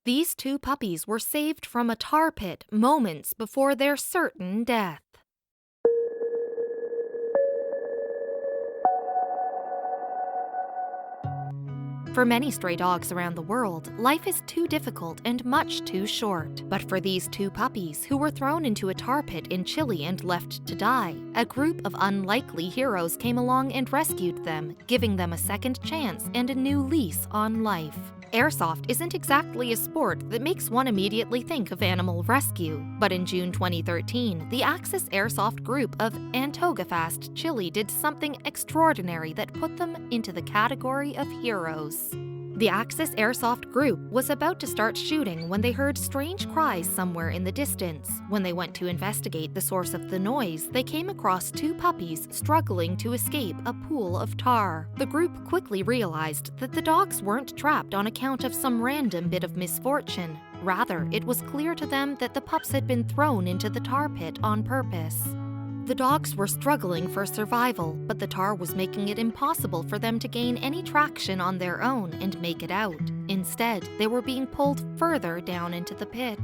These two puppies were saved from a tar pit moments before their certain death. For many stray dogs around the world, life is too difficult and much too short. But for these two puppies, who were thrown into a tar pit in Chile and left to die, a group of unlikely heroes came along and rescued them, giving them a second chance and a new lease on life. Airsoft isn't exactly a sport that makes one immediately think of animal rescue, but in June 2013, the Axis Airsoft group of Antofagasta, Chile did something extraordinary that put them into the category of heroes. The Axis Airsoft group was about to start shooting when they heard strange cries somewhere in the distance. When they went to investigate the source of the noise, they came across two puppies struggling to escape a pool of tar. The group quickly realized that the dogs weren't trapped on account of some random bit of misfortune. Rather, it was clear to them that the pups had been thrown into the tar pit on purpose. The dogs were struggling for survival, but the tar was making it impossible for them to gain any traction on their own and make it out. Instead, they were being pulled further down into the pit.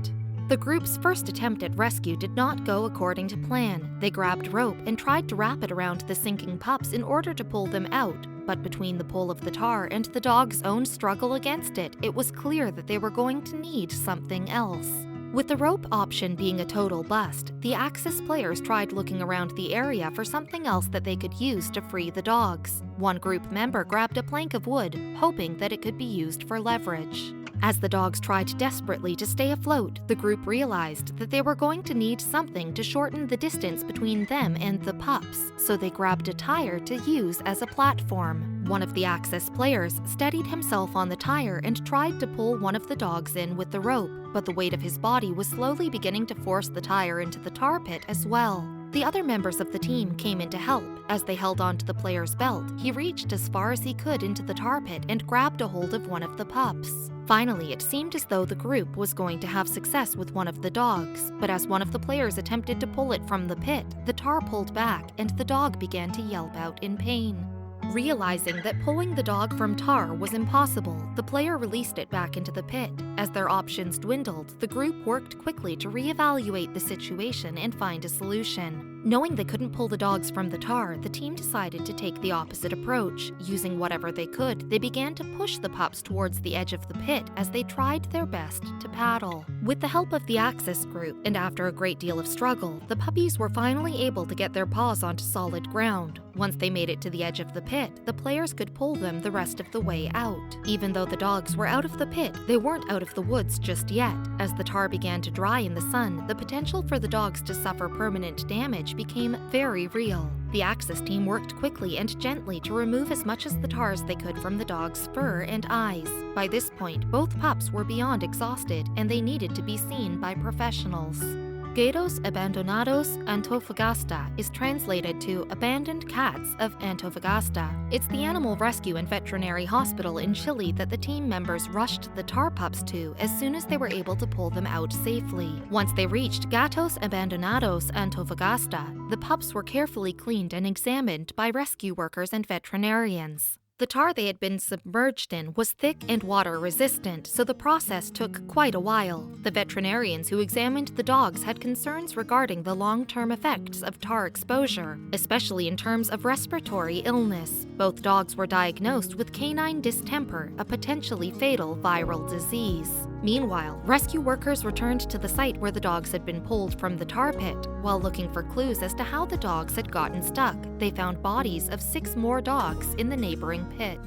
The group's first attempt at rescue did not go according to plan. They grabbed rope and tried to wrap it around the sinking pups in order to pull them out, but between the pull of the tar and the dog's own struggle against it, it was clear that they were going to need something else. With the rope option being a total bust, the Axis players tried looking around the area for something else that they could use to free the dogs. One group member grabbed a plank of wood, hoping that it could be used for leverage. As the dogs tried desperately to stay afloat, the group realized that they were going to need something to shorten the distance between them and the pups, so they grabbed a tire to use as a platform. One of the Axis players steadied himself on the tire and tried to pull one of the dogs in with the rope, but the weight of his body was slowly beginning to force the tire into the tar pit as well. The other members of the team came in to help. As they held onto the player's belt, he reached as far as he could into the tar pit and grabbed a hold of one of the pups. Finally, it seemed as though the group was going to have success with one of the dogs, but as one of the players attempted to pull it from the pit, the tar pulled back and the dog began to yelp out in pain. Realizing that pulling the dog from tar was impossible, the player released it back into the pit. As their options dwindled, the group worked quickly to reevaluate the situation and find a solution. Knowing they couldn't pull the dogs from the tar, the team decided to take the opposite approach. Using whatever they could, they began to push the pups towards the edge of the pit as they tried their best to paddle. With the help of the Axis group, and after a great deal of struggle, the puppies were finally able to get their paws onto solid ground. Once they made it to the edge of the pit, the players could pull them the rest of the way out. Even though the dogs were out of the pit, they weren't out of the woods just yet. As the tar began to dry in the sun, the potential for the dogs to suffer permanent damage became very real. The Axis team worked quickly and gently to remove as much as the tar as they could from the dogs' fur and eyes. By this point, both pups were beyond exhausted, and they needed to be seen by professionals. Gatos Abandonados Antofagasta is translated to Abandoned Cats of Antofagasta. It's the animal rescue and veterinary hospital in Chile that the team members rushed the tar pups to as soon as they were able to pull them out safely. Once they reached Gatos Abandonados Antofagasta, the pups were carefully cleaned and examined by rescue workers and veterinarians. The tar they had been submerged in was thick and water-resistant, so the process took quite a while. The veterinarians who examined the dogs had concerns regarding the long-term effects of tar exposure, especially in terms of respiratory illness. Both dogs were diagnosed with canine distemper, a potentially fatal viral disease. Meanwhile, rescue workers returned to the site where the dogs had been pulled from the tar pit. While looking for clues as to how the dogs had gotten stuck, they found bodies of 6 more dogs in the neighboring pit.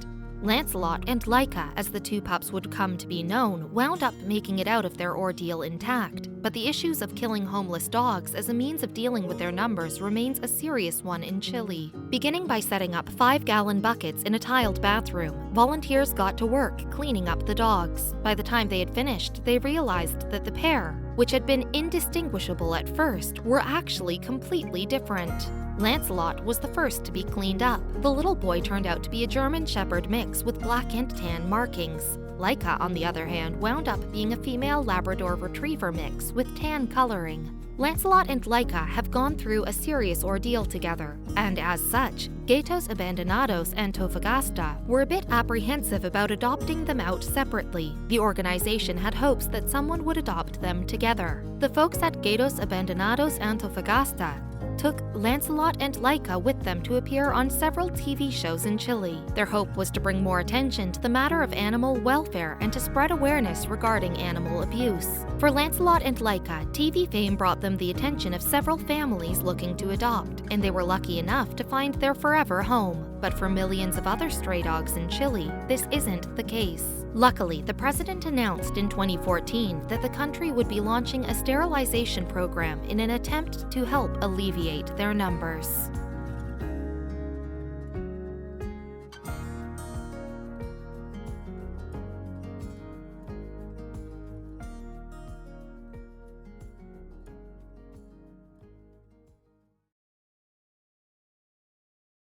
Lancelot and Laika, as the two pups would come to be known, wound up making it out of their ordeal intact, but the issues of killing homeless dogs as a means of dealing with their numbers remains a serious one in Chile. Beginning by setting up 5-gallon buckets in a tiled bathroom, volunteers got to work cleaning up the dogs. By the time they had finished, they realized that the pair, which had been indistinguishable at first, were actually completely different. Lancelot was the first to be cleaned up. The little boy turned out to be a German Shepherd mix with black and tan markings. Laika, on the other hand, wound up being a female Labrador Retriever mix with tan coloring. Lancelot and Laika have gone through a serious ordeal together, and as such, Gatos Abandonados Antofagasta were a bit apprehensive about adopting them out separately. The organization had hopes that someone would adopt them together. The folks at Gatos Abandonados Antofagasta took Lancelot and Laika with them to appear on several TV shows in Chile. Their hope was to bring more attention to the matter of animal welfare and to spread awareness regarding animal abuse. For Lancelot and Laika, TV fame brought them the attention of several families looking to adopt, and they were lucky enough to find their forever home. But for millions of other stray dogs in Chile, this isn't the case. Luckily, the president announced in 2014 that the country would be launching a sterilization program in an attempt to help alleviate their numbers.